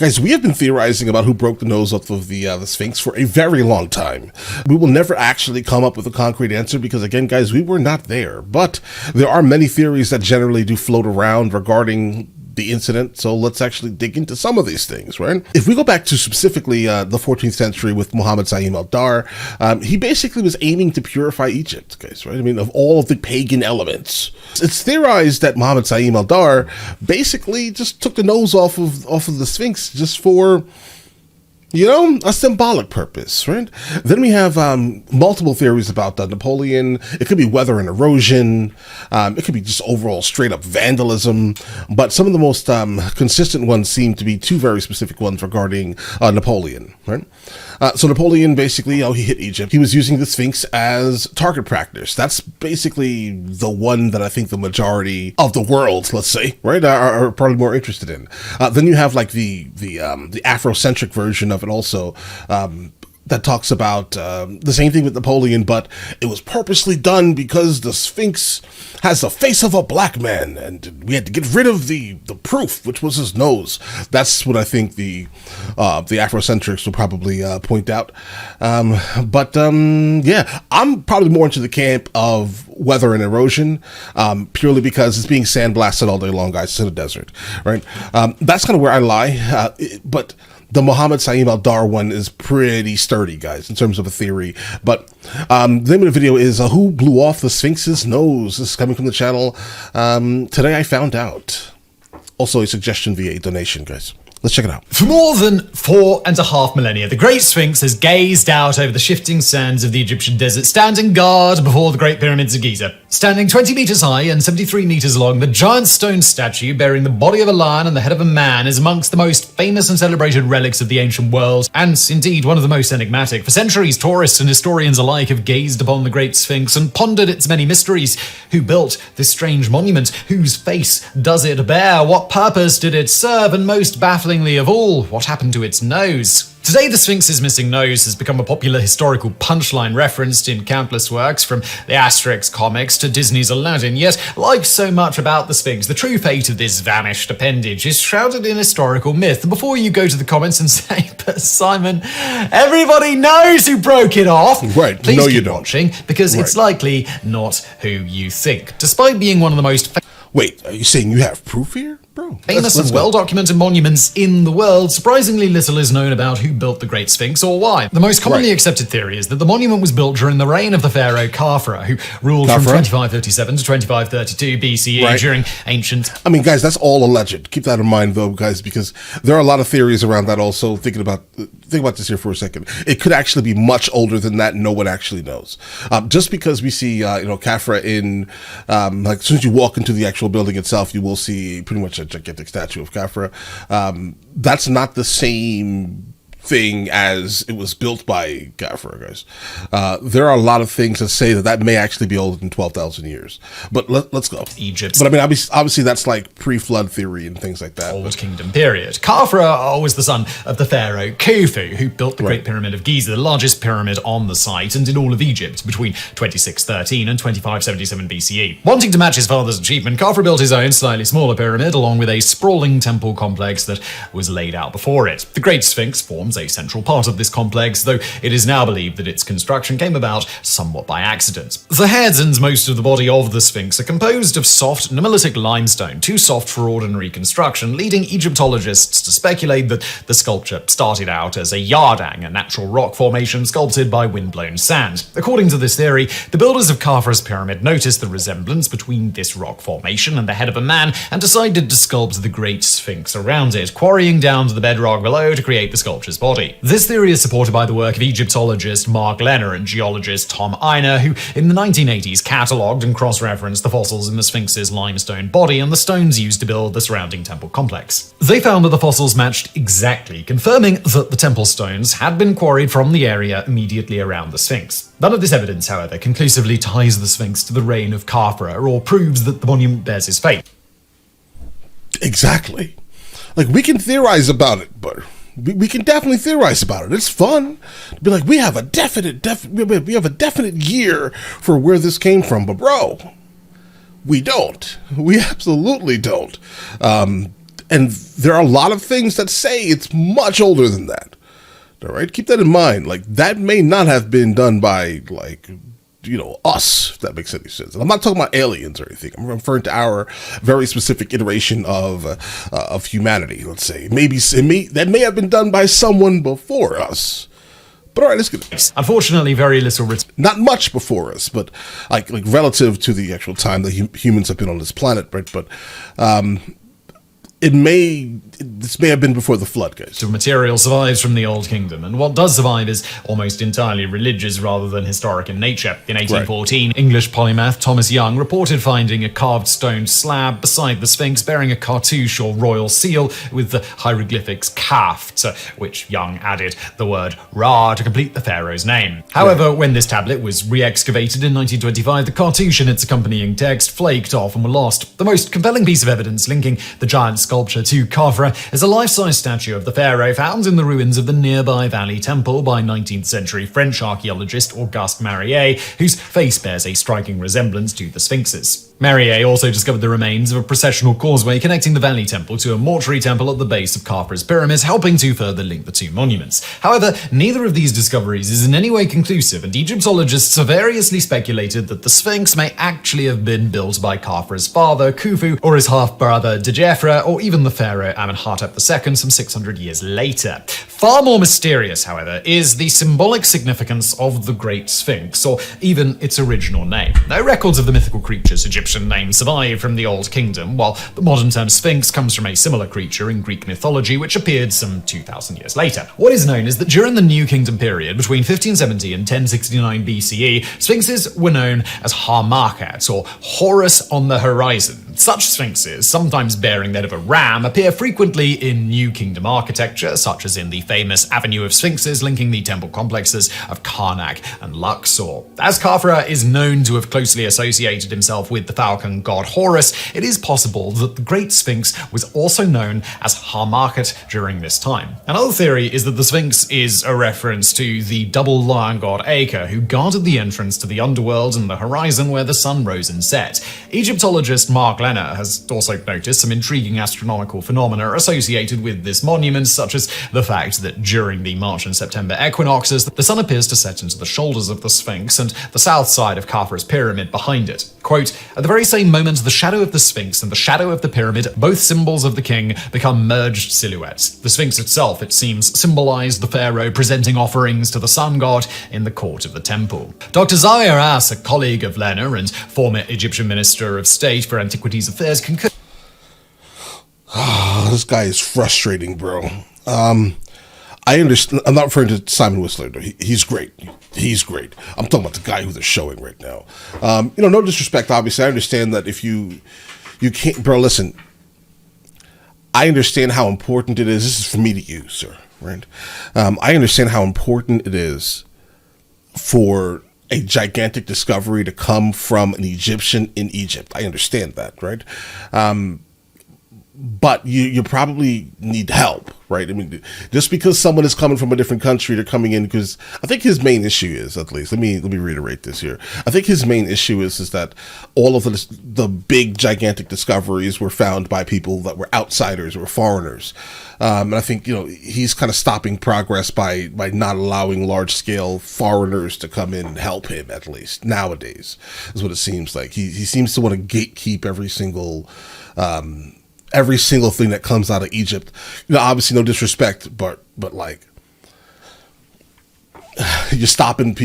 Guys, we have been theorizing about who broke the nose off of the Sphinx for a very long time. We will never actually come up with a concrete answer because, again, guys, we were not there. But there are many theories that generally do float around regarding the incident, so let's actually dig into some of these things, right? If we go back to specifically the 14th century with Muhammad Sa'im al-Dar, he basically was aiming to purify Egypt, guys, right? I mean, of all of the pagan elements. It's theorized that Muhammad Sa'im al-Dar basically just took the nose off of the Sphinx just for, you know, a symbolic purpose, right? Then we have multiple theories about Napoleon. It could be weather and erosion. It could be just overall straight up vandalism. But some of the most consistent ones seem to be two very specific ones regarding Napoleon, right? So Napoleon basically, he hit Egypt. He was using the Sphinx as target practice. That's basically the one that I think the majority of the world, let's say, right, are probably more interested in. Then you have like the Afrocentric version of it also, that talks about the same thing with Napoleon, but it was purposely done because the Sphinx has the face of a black man, and we had to get rid of the proof, which was his nose. That's what I think the Afrocentrics will probably point out. Yeah, I'm probably more into the camp of weather and erosion, purely because it's being sandblasted all day long, guys. It's in a desert, right? That's kind of where I lie, but the Muhammad Sa'im al-Dar one is pretty sturdy, guys, in terms of a theory. But the name of the video is Who Blew Off the Sphinx's Nose? This is coming from the channel. Today I found out. Also a suggestion via a donation, guys. Let's check it out. For more than 4.5 millennia, the Great Sphinx has gazed out over the shifting sands of the Egyptian desert, standing guard before the Great Pyramids of Giza. Standing 20 meters high and 73 meters long, the giant stone statue bearing the body of a lion and the head of a man is amongst the most famous and celebrated relics of the ancient world, and indeed one of the most enigmatic. For centuries, tourists and historians alike have gazed upon the Great Sphinx and pondered its many mysteries. Who built this strange monument? Whose face does it bear? What purpose did it serve? And most baffling of all, what happened to its nose? Today, the Sphinx's missing nose has become a popular historical punchline referenced in countless works, from the Asterix comics to Disney's Aladdin. Yet, like so much about the Sphinx, the true fate of this vanished appendage is shrouded in historical myth. And before you go to the comments and say, but Simon, everybody knows who broke it off, right? Please no, keep you don't. Watching, because it's likely not who you think. Despite being one of the most Wait, are you saying you have proof here? Bro, famous and well-documented monuments in the world, surprisingly little is known about who built the Great Sphinx or why. The most commonly accepted theory is that the monument was built during the reign of the pharaoh Khafra, who ruled from 2557 to 2532 BCE during ancient... I mean, guys, that's all alleged. Keep that in mind, though, guys, because there are a lot of theories around that also. Think about this here for a second. It could actually be much older than that. No one actually knows. Just because we see, Khafra in, like, as soon as you walk into the actual building itself, you will see pretty much a gigantic statue of Khafra. That's not the same thing as it was built by Khafra, guys. There are a lot of things that say that may actually be older than 12,000 years. But let's go. Egypt. But I mean, obviously that's like pre-flood theory and things like that. Old Kingdom period. Khafra was the son of the pharaoh Khufu, who built the Great Pyramid of Giza, the largest pyramid on the site and in all of Egypt, between 2613 and 2577 BCE. Wanting to match his father's achievement, Khafra built his own slightly smaller pyramid, along with a sprawling temple complex that was laid out before it. The Great Sphinx forms a central part of this complex, though it is now believed that its construction came about somewhat by accident. The heads and most of the body of the Sphinx are composed of soft nummulitic limestone, too soft for ordinary construction, leading Egyptologists to speculate that the sculpture started out as a yardang, a natural rock formation sculpted by windblown sand. According to this theory, the builders of Khafra's pyramid noticed the resemblance between this rock formation and the head of a man and decided to sculpt the Great Sphinx around it, quarrying down to the bedrock below to create the sculpture's body. This theory is supported by the work of Egyptologist Mark Lenner and geologist Tom Einer, who in the 1980s catalogued and cross-referenced the fossils in the Sphinx's limestone body and the stones used to build the surrounding temple complex. They found that the fossils matched exactly, confirming that the temple stones had been quarried from the area immediately around the Sphinx. None of this evidence, however, conclusively ties the Sphinx to the reign of Khafra or proves that the monument bears his fate. Exactly. Like, we can theorize about it, but we can definitely theorize about it. It's fun to be like, we have a definite year for where this came from, but bro, we don't. We absolutely don't. And there are a lot of things that say it's much older than that. All right, keep that in mind. Like, that may not have been done by, like, us, if that makes any sense. And I'm not talking about aliens or anything. I'm referring to our very specific iteration of humanity, let's say. That may have been done by someone before us. But all right, let's get it. Unfortunately, very little written. Not much before us, but like relative to the actual time that humans have been on this planet, right? But this may have been before the flood, guys. So material survives from the Old Kingdom, and what does survive is almost entirely religious rather than historic in nature. In 1814, right. English polymath Thomas Young reported finding a carved stone slab beside the Sphinx bearing a cartouche or royal seal with the hieroglyphics Kaf, to which Young added the word Ra to complete the pharaoh's name. However, when this tablet was re-excavated in 1925, the cartouche and its accompanying text flaked off and were lost. The most compelling piece of evidence linking the giant sculpture to Khafra is a life-size statue of the pharaoh found in the ruins of the nearby Valley Temple by 19th century French archaeologist Auguste Mariette, whose face bears a striking resemblance to the Sphinx's. Mariette also discovered the remains of a processional causeway connecting the Valley Temple to a mortuary temple at the base of Khafra's pyramids, helping to further link the two monuments. However, neither of these discoveries is in any way conclusive, and Egyptologists have variously speculated that the Sphinx may actually have been built by Khafra's father, Khufu, or his half-brother, Djefra, or even the pharaoh Amenhotep II some 600 years later. Far more mysterious, however, is the symbolic significance of the Great Sphinx, or even its original name. No records of the mythical creature's Egyptian name survive from the Old Kingdom, while the modern term Sphinx comes from a similar creature in Greek mythology, which appeared some 2,000 years later. What is known is that during the New Kingdom period, between 1570 and 1069 BCE, Sphinxes were known as Harmakat, or Horus on the horizon. Such sphinxes, sometimes bearing the head of a ram, appear frequently in New Kingdom architecture, such as in the famous Avenue of Sphinxes linking the temple complexes of Karnak and Luxor. As Khafra is known to have closely associated himself with the falcon god Horus, it is possible that the Great Sphinx was also known as Harmakat during this time. Another theory is that the Sphinx is a reference to the double lion god Acre, who guarded the entrance to the underworld and the horizon where the sun rose and set. Egyptologist Mark Lenner has also noticed some intriguing astronomical phenomena associated with this monument, such as the fact that during the March and September equinoxes, the sun appears to set into the shoulders of the Sphinx and the south side of Khafra's pyramid behind it. Quote, at the very same moment, the shadow of the Sphinx and the shadow of the pyramid, both symbols of the king, become merged silhouettes. The Sphinx itself, it seems, symbolized the pharaoh presenting offerings to the sun god in the court of the temple. Dr. Zahir Ass, a colleague of Lenner and former Egyptian Minister of State for Antiquities Affairs, concurred. This guy is frustrating, bro. I understand. I'm not referring to Simon Whistler. No, he's great. He's great. I'm talking about the guy who they're showing right now. No disrespect. Obviously, I understand that if you can't, bro. Listen, I understand how important it is. This is for me to you, sir. Right? I understand how important it is for a gigantic discovery to come from an Egyptian in Egypt. I understand that, right? But you probably need help, right? I mean, just because someone is coming from a different country, they're coming in because I think his main issue is, at least, let me reiterate this here. I think his main issue is that all of the big gigantic discoveries were found by people that were outsiders or foreigners. And I think, he's kind of stopping progress by not allowing large scale foreigners to come in and help him, at least nowadays, is what it seems like. He seems to want to gatekeep every single thing that comes out of Egypt. Obviously no disrespect, but like, you're stopping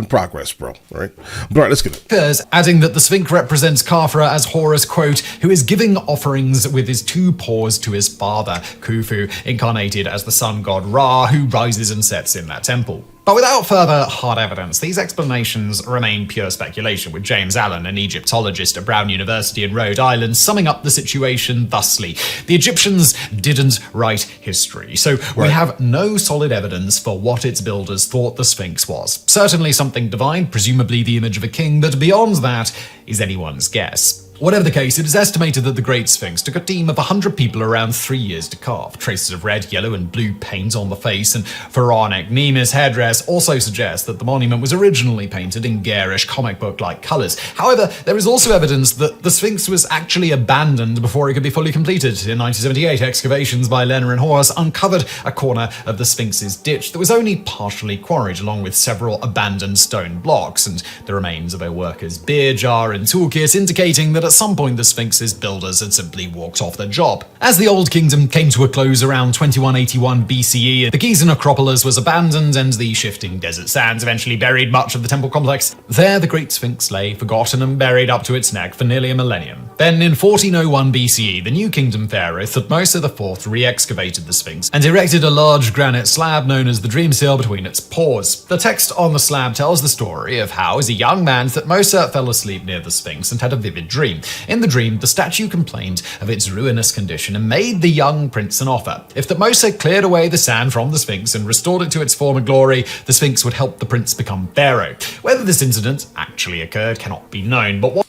progress, bro. All right, let's get it. Adding that the Sphinx represents Khafra as Horus, quote, who is giving offerings with his two paws to his father, Khufu, incarnated as the sun god Ra, who rises and sets in that temple. But without further hard evidence, these explanations remain pure speculation, with James Allen, an Egyptologist at Brown University in Rhode Island, summing up the situation thusly. The Egyptians didn't write history, so we have no solid evidence for what its builders thought the Sphinx was. Certainly something divine, presumably the image of a king, but beyond that is anyone's guess. Whatever the case, it is estimated that the Great Sphinx took a team of 100 people around 3 years to carve. Traces of red, yellow, and blue paint on the face and pharaonic Nemes headdress also suggest that the monument was originally painted in garish comic book-like colours. However, there is also evidence that the Sphinx was actually abandoned before it could be fully completed. In 1978, excavations by Lerner and Horus uncovered a corner of the Sphinx's ditch that was only partially quarried, along with several abandoned stone blocks and the remains of a worker's beer jar and toolkit, indicating that at some point the Sphinx's builders had simply walked off the job. As the Old Kingdom came to a close around 2181 BCE, the Gizeh necropolis was abandoned and the shifting desert sands eventually buried much of the temple complex. There the Great Sphinx lay, forgotten and buried up to its neck for nearly a millennium. Then in 1401 BCE, the New Kingdom pharaoh Thutmose IV re-excavated the Sphinx and erected a large granite slab known as the Dream Seal between its paws. The text on the slab tells the story of how, as a young man, Thutmose fell asleep near the Sphinx and had a vivid dream. In the dream, the statue complained of its ruinous condition and made the young prince an offer. If Thutmose cleared away the sand from the Sphinx and restored it to its former glory, the Sphinx would help the prince become pharaoh. Whether this incident actually occurred cannot be known, but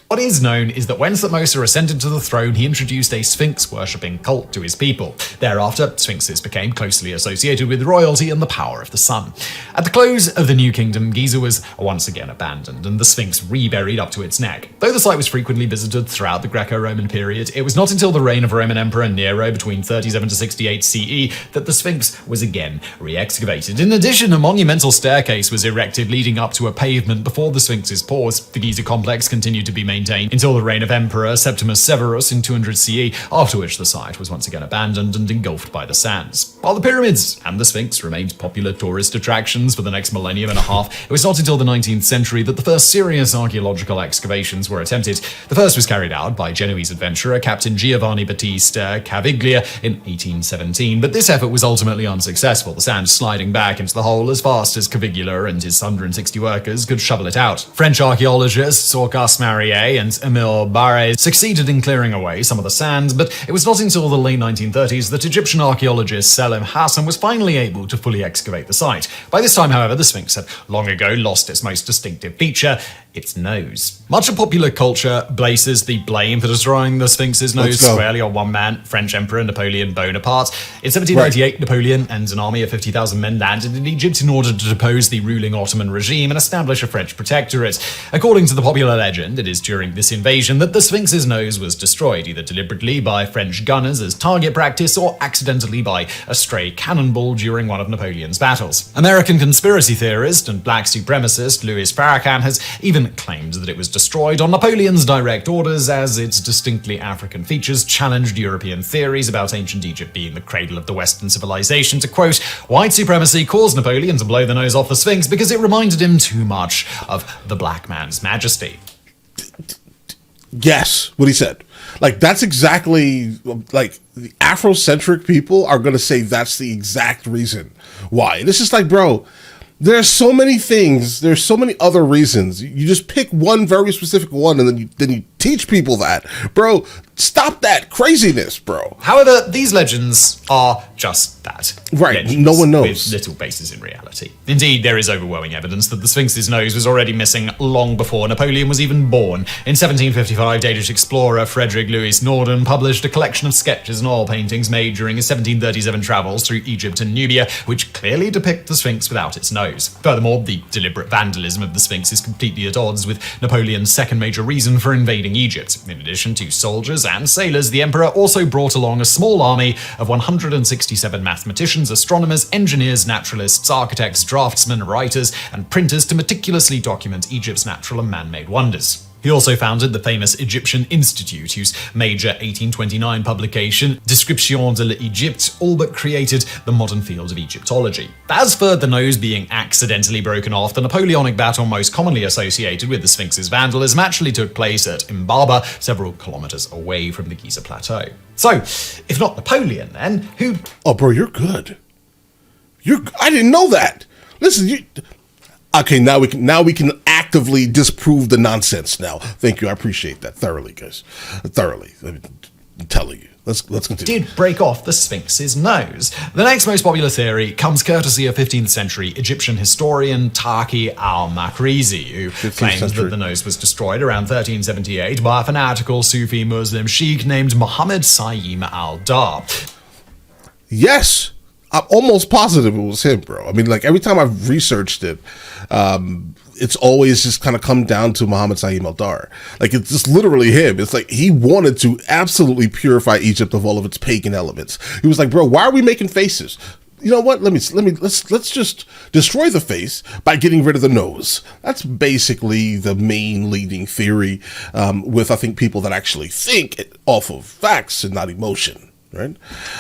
what is known is that when Thutmose ascended to the throne, he introduced a Sphinx-worshipping cult to his people. Thereafter, Sphinxes became closely associated with royalty and the power of the sun. At the close of the New Kingdom, Gizeh was once again abandoned and the Sphinx reburied up to its neck. Though the site was frequently visited throughout the Greco-Roman period, it was not until the reign of Roman Emperor Nero between 37 to 68 CE that the Sphinx was again re-excavated. In addition, a monumental staircase was erected leading up to a pavement before the Sphinx's paws. The Gizeh complex continued to be maintained until the reign of Emperor Septimus Severus in 200 CE, after which the site was once again abandoned and engulfed by the sands. While the pyramids and the Sphinx remained popular tourist attractions for the next millennium and a half, it was not until the 19th century that the first serious archaeological excavations were attempted. The first was carried out by Genoese adventurer Captain Giovanni Battista Caviglia in 1817, but this effort was ultimately unsuccessful, the sand sliding back into the hole as fast as Caviglia and his 160 workers could shovel it out. French archaeologists Auguste Marier and Émile Barré succeeded in clearing away some of the sand, but it was not until the late 1930s that Egyptian archaeologist Selim Hassan was finally able to fully excavate the site. By this time, however, the Sphinx had long ago lost its most distinctive feature, its nose. Much of popular culture places the blame for destroying the Sphinx's nose squarely on one man, French Emperor Napoleon Bonaparte. In 1798, Napoleon and an army of 50,000 men landed in Egypt in order to depose the ruling Ottoman regime and establish a French protectorate. According to the popular legend, it is during this invasion that the Sphinx's nose was destroyed, either deliberately by French gunners as target practice or accidentally by a stray cannonball during one of Napoleon's battles. American conspiracy theorist and black supremacist Louis Farrakhan has even claimed that it was destroyed on Napoleon's direct orders, as its distinctly African features challenged European theories about ancient Egypt being the cradle of the Western civilization. To quote, white supremacy caused Napoleon to blow the nose off the Sphinx because it reminded him too much of the black man's majesty. Yes, what he said. Like, that's exactly, like, the Afrocentric people are going to say that's the exact reason why. And it's just like, bro, there's so many things, there's so many other reasons. You just pick one very specific one and then you teach people that. Bro, stop that craziness, bro. However, these legends are just that. Right, legends no one knows. With little basis in reality. Indeed, there is overwhelming evidence that the Sphinx's nose was already missing long before Napoleon was even born. In 1755, Danish explorer Frederick Louis Norden published a collection of sketches and oil paintings made during his 1737 travels through Egypt and Nubia, which clearly depict the Sphinx without its nose. Furthermore, the deliberate vandalism of the Sphinx is completely at odds with Napoleon's second major reason for invading Egypt. In addition to soldiers and sailors, the emperor also brought along a small army of 167 mathematicians, astronomers, engineers, naturalists, architects, draftsmen, writers, and printers to meticulously document Egypt's natural and man-made wonders. He also founded the famous Egyptian Institute, whose major 1829 publication, Description de l'Egypte, all but created the modern field of Egyptology. As for the nose being accidentally broken off, the Napoleonic battle most commonly associated with the Sphinx's vandalism actually took place at Imbaba, several kilometers away from the Gizeh Plateau. So, if not Napoleon, then who... Oh, bro, you're good. I didn't know that. Listen, okay, now we can actively disprove the nonsense now. Thank you. I appreciate that thoroughly, guys. Thoroughly. I mean, I'm telling you. Let's continue. Did break off the Sphinx's nose. The next most popular theory comes courtesy of 15th century Egyptian historian Taki al-Makrizi, who claimed that the nose was destroyed around 1378 by a fanatical Sufi Muslim sheikh named Muhammad Saim al-Dar. Yes! I'm almost positive it was him, bro. I mean, like, every time I've researched it, it's always just kind of come down to Muhammad Saim al-Dar. Like, it's just literally him. It's like he wanted to absolutely purify Egypt of all of its pagan elements. He was like, bro, why are we making faces? You know what? Let's just destroy the face by getting rid of the nose. That's basically the main leading theory, with, I think, people that actually think off of facts and not emotion. Right?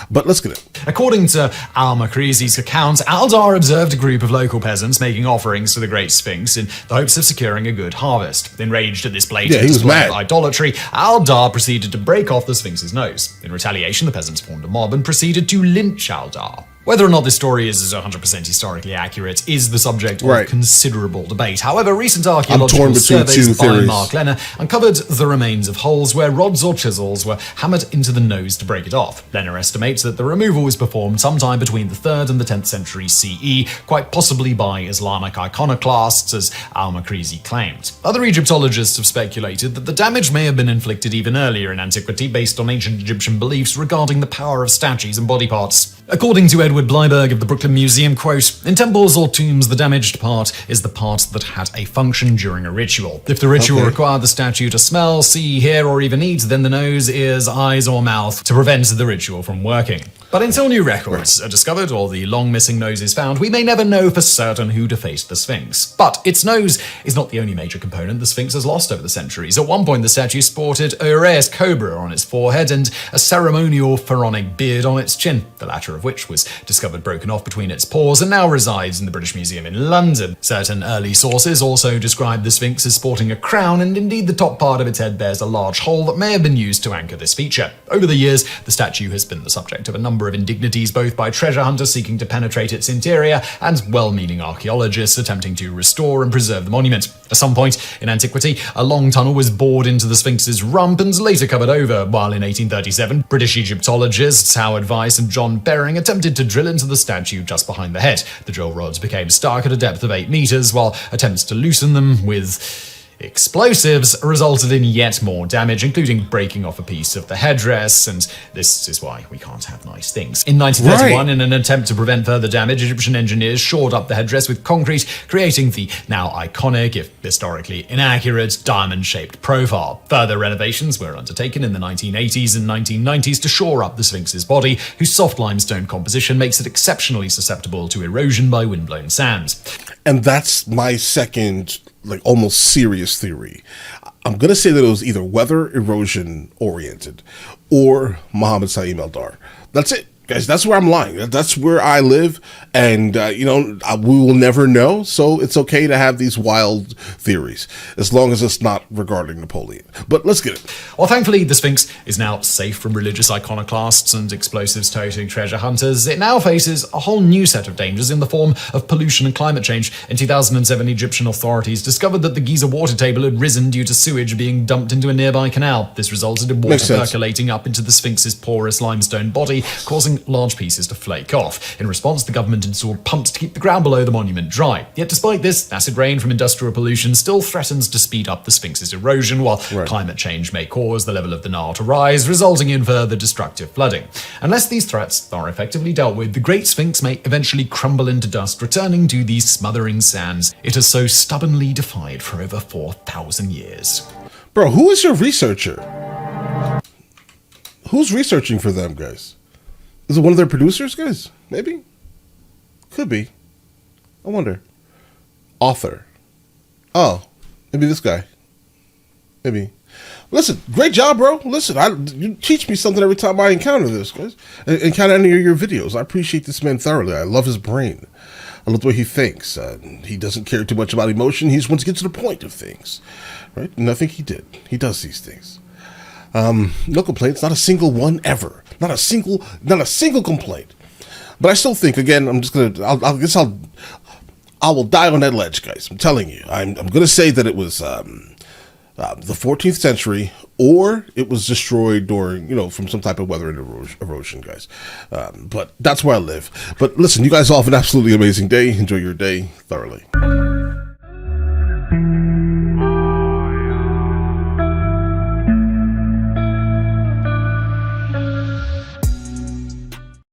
But let's get it. According to al-Makrizi's account, Al-Dar observed a group of local peasants making offerings to the Great Sphinx in the hopes of securing a good harvest. Enraged at this blatant display of idolatry, Al-Dar proceeded to break off the Sphinx's nose. In retaliation, the peasants formed a mob and proceeded to lynch Al-Dar. Whether or not this story is 100% historically accurate is the subject of considerable debate. However, recent archaeological surveys by Mark Lenner uncovered the remains of holes where rods or chisels were hammered into the nose to break it off. Lenner estimates that the removal was performed sometime between the 3rd and the 10th century CE, quite possibly by Islamic iconoclasts, as al-Makrizi claimed. Other Egyptologists have speculated that the damage may have been inflicted even earlier in antiquity based on ancient Egyptian beliefs regarding the power of statues and body parts. According to Edward Bleiberg of the Brooklyn Museum, quote, "In temples or tombs, the damaged part is the part that had a function during a ritual. If the ritual required the statue to smell, see, hear, or even eat, then the nose, ears, eyes, or mouth to prevent the ritual from working. But until new records are discovered or the long missing nose is found, we may never know for certain who defaced the Sphinx. But its nose is not the only major component the Sphinx has lost over the centuries. At one point, the statue sported a Ureus cobra on its forehead and a ceremonial pharaonic beard on its chin, the latter of which was discovered broken off between its paws and now resides in the British Museum in London. Certain early sources also describe the Sphinx as sporting a crown, and indeed the top part of its head bears a large hole that may have been used to anchor this feature. Over the years, the statue has been the subject of a number of indignities, both by treasure hunters seeking to penetrate its interior and well-meaning archaeologists attempting to restore and preserve the monument. At some point in antiquity, a long tunnel was bored into the Sphinx's rump and later covered over, while in 1837, British Egyptologists Howard Weiss and John Bering attempted to drill into the statue just behind the head. The drill rods became stuck at a depth of 8 meters, while attempts to loosen them with explosives resulted in yet more damage, including breaking off a piece of the headdress, and this is why we can't have nice things. In 1931, in an attempt to prevent further damage, Egyptian engineers shored up the headdress with concrete, creating the now iconic, if historically inaccurate, diamond-shaped profile. Further renovations were undertaken in the 1980s and 1990s to shore up the Sphinx's body, whose soft limestone composition makes it exceptionally susceptible to erosion by windblown sands. And that's my second, almost serious theory. I'm going to say that it was either weather erosion oriented or Muhammad Saim al-Dar. That's it. Guys, that's where I'm lying. That's where I live, and, we will never know, so it's okay to have these wild theories, as long as it's not regarding Napoleon. But let's get it. Well, thankfully, the Sphinx is now safe from religious iconoclasts and explosives-toting treasure hunters. It now faces a whole new set of dangers in the form of pollution and climate change. In 2007, Egyptian authorities discovered that the Giza water table had risen due to sewage being dumped into a nearby canal. This resulted in water percolating up into the Sphinx's porous limestone body, causing large pieces to flake off. In response, the government installed pumps to keep the ground below the monument dry. Yet despite this, acid rain from industrial pollution still threatens to speed up the Sphinx's erosion, while climate change may cause the level of the Nile to rise, resulting in further destructive flooding. Unless these threats are effectively dealt with, the Great Sphinx may eventually crumble into dust, returning to these smothering sands it has so stubbornly defied for over 4,000 years. Bro, who is your researcher? Who's researching for them, guys? Is it one of their producers, guys? Maybe? Could be. I wonder. Author. Oh, maybe this guy. Maybe. Listen, great job, bro. Listen, you teach me something every time I encounter this, guys. Encounter any of your videos. I appreciate this man thoroughly. I love his brain. I love the way he thinks. He doesn't care too much about emotion. He just wants to get to the point of things. Right? And I think he did. He does these things. No complaints, not a single one ever. Not a single complaint. But I still think, again, I will die on that ledge, guys. I'm telling you. I'm going to say that it was the 14th century, or it was destroyed during, from some type of weather and erosion, guys. But that's where I live. But listen, you guys all have an absolutely amazing day. Enjoy your day thoroughly.